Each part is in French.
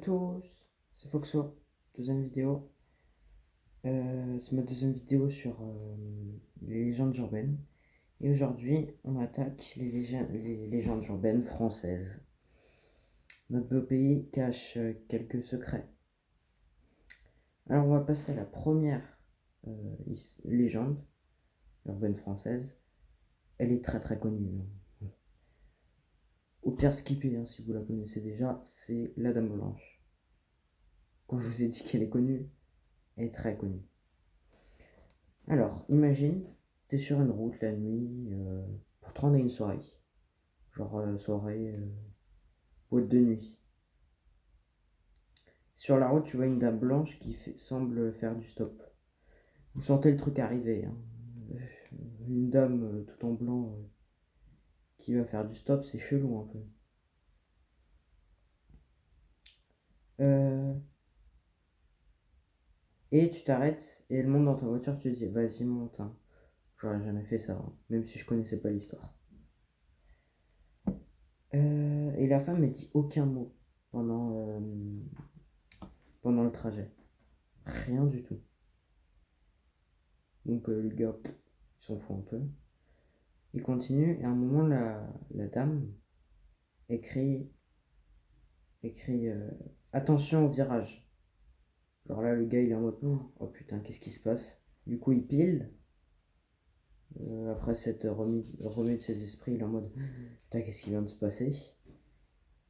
Tous, c'est Foxo, deuxième vidéo. C'est ma deuxième vidéo sur les légendes urbaines. Et aujourd'hui, on attaque les légendes urbaines françaises. Notre beau pays cache quelques secrets. Alors, on va passer à la première légende urbaine française. Elle est très très connue, hein. Au pire, skippez si vous la connaissez déjà, c'est la Dame Blanche. Quand je vous ai dit qu'elle est connue, elle est très connue. Alors, imagine, t'es sur une route la nuit pour te rendre à une soirée. Genre soirée boîte de nuit. Sur la route, tu vois une dame blanche qui semble faire du stop. Vous sentez le truc arriver, hein. Une dame tout en blanc qui va faire du stop, c'est chelou un peu. Et tu t'arrêtes et elle monte dans ta voiture, tu te dis vas-y monte, hein. J'aurais jamais fait ça, hein, même si je connaissais pas l'histoire. Et la femme, elle dit aucun mot pendant le trajet. Rien du tout. Donc le gars, il s'en fout un peu. Il continue et à un moment, la dame écrit attention au virage. Alors là, le gars, il est en mode oh putain, qu'est-ce qui se passe? Du coup, il pile. Après cette remis de ses esprits, il est en mode putain, qu'est-ce qui vient de se passer?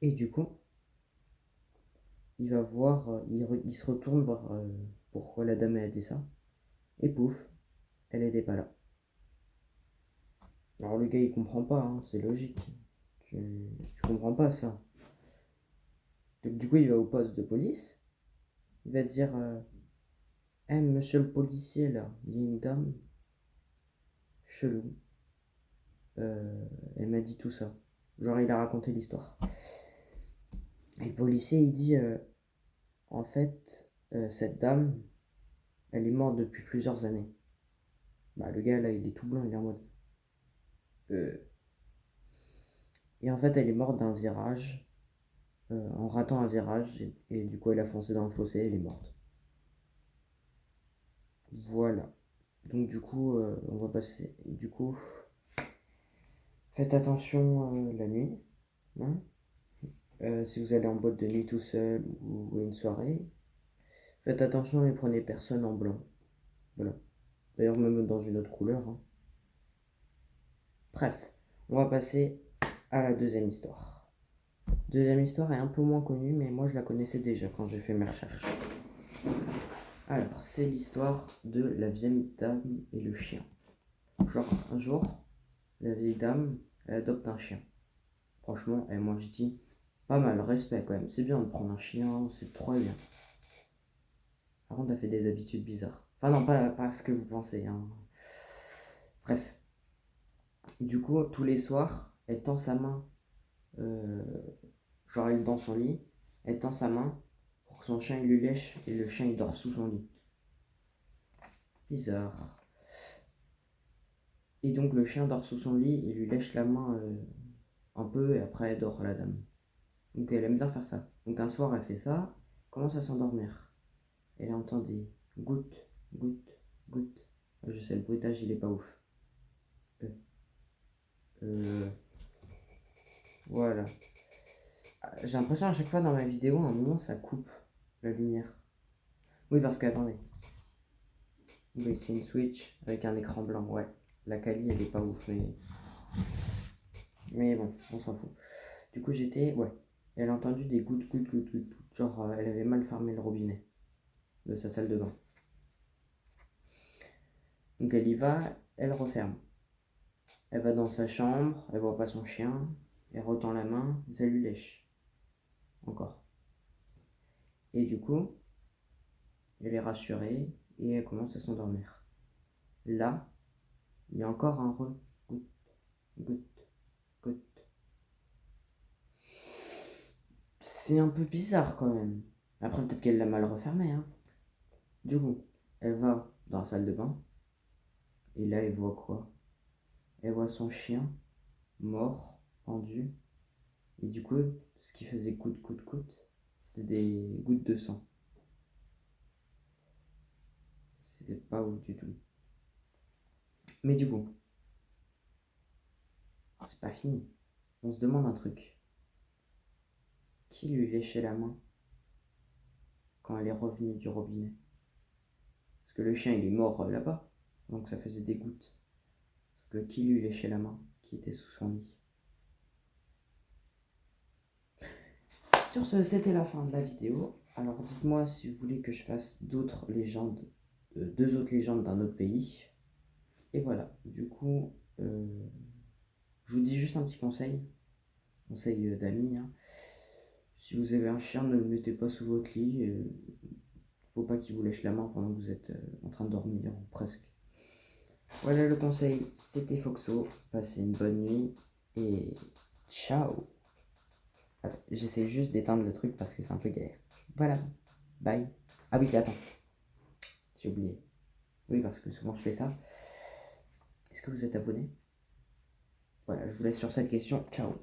Et du coup, il va voir, il se retourne voir pourquoi la dame a dit ça. Et pouf, elle était pas là. Alors le gars, il comprend pas, hein, c'est logique. Tu comprends pas ça. Donc du coup, il va au poste de police. Il va dire monsieur le policier, là, il y a une dame chelou. Elle m'a dit tout ça. Genre, il a raconté l'histoire. Et le policier, il dit en fait, cette dame, elle est morte depuis plusieurs années. Bah, le gars, là, il est tout blanc, il est en mode. Et en fait, elle est morte d'un virage, en ratant un virage, et du coup, elle a foncé dans le fossé, elle est morte. Voilà. Donc, du coup, on va passer. Du coup, faites attention la nuit, hein. Si vous allez en boîte de nuit tout seul ou à une soirée, faites attention et prenez personne en blanc. Voilà. D'ailleurs, même dans une autre couleur, hein. Bref, on va passer à la deuxième histoire. Deuxième histoire est un peu moins connue, mais moi je la connaissais déjà quand j'ai fait mes recherches. Alors, c'est l'histoire de la vieille dame et le chien. Genre, un jour, la vieille dame, elle adopte un chien. Franchement, et moi je dis, pas mal, respect quand même. C'est bien de prendre un chien, c'est trop bien. Par contre, elle fait des habitudes bizarres. Enfin, non, pas ce que vous pensez, hein. Bref. Du coup, tous les soirs, elle tend sa main, euh, genre elle est dans son lit, elle tend sa main pour que son chien il lui lèche et le chien il dort sous son lit. Bizarre. Et donc le chien dort sous son lit et lui lèche la main un peu et après elle dort la dame. Donc elle aime bien faire ça. Donc un soir elle fait ça, commence à s'endormir. Elle entend des gouttes, gouttes, gouttes. Je sais, le bruitage il est pas ouf. Voilà. J'ai l'impression à chaque fois dans ma vidéo, à un moment ça coupe la lumière. Oui, parce que attendez. Oui, c'est une Switch avec un écran blanc, ouais. La quali elle est pas ouf, mais bon, on s'en fout. Du coup, ouais. Elle a entendu des gouttes, gouttes, gouttes, gouttes. Genre, elle avait mal fermé le robinet de sa salle de bain. Donc, elle y va, elle referme. Elle va dans sa chambre, elle voit pas son chien, elle retend la main, ça lui lèche. Encore. Et du coup, elle est rassurée et elle commence à s'endormir. Là, il y a encore un goutte, goutte, goutte. C'est un peu bizarre quand même. Après, peut-être qu'elle l'a mal refermé, hein. Du coup, elle va dans la salle de bain. Et là, elle voit quoi? Elle voit son chien mort, pendu. Et du coup, ce qui faisait coûte, coûte, coûte, C'était des gouttes de sang. C'était pas ouf du tout. Mais du coup, c'est pas fini. On se demande un truc. Qui lui léchait la main quand elle est revenue du robinet? Parce que le chien il est mort là-bas, donc ça faisait des gouttes. Parce que qui lui léchait la main qui était sous son lit? Sur ce, c'était la fin de la vidéo. Alors dites-moi si vous voulez que je fasse d'autres légendes, deux autres légendes d'un autre pays. Et voilà, du coup, je vous dis juste un petit conseil d'amis, hein. Si vous avez un chien, ne le mettez pas sous votre lit. Faut pas qu'il vous lèche la main pendant que vous êtes en train de dormir, ou presque. Voilà le conseil, c'était Foxo. Passez une bonne nuit et ciao. Attends, j'essaie juste d'éteindre le truc parce que c'est un peu galère. Voilà, bye. Ah oui, attends, j'ai oublié. Oui, parce que souvent je fais ça. Est-ce que vous êtes abonné? Voilà, je vous laisse sur cette question. Ciao.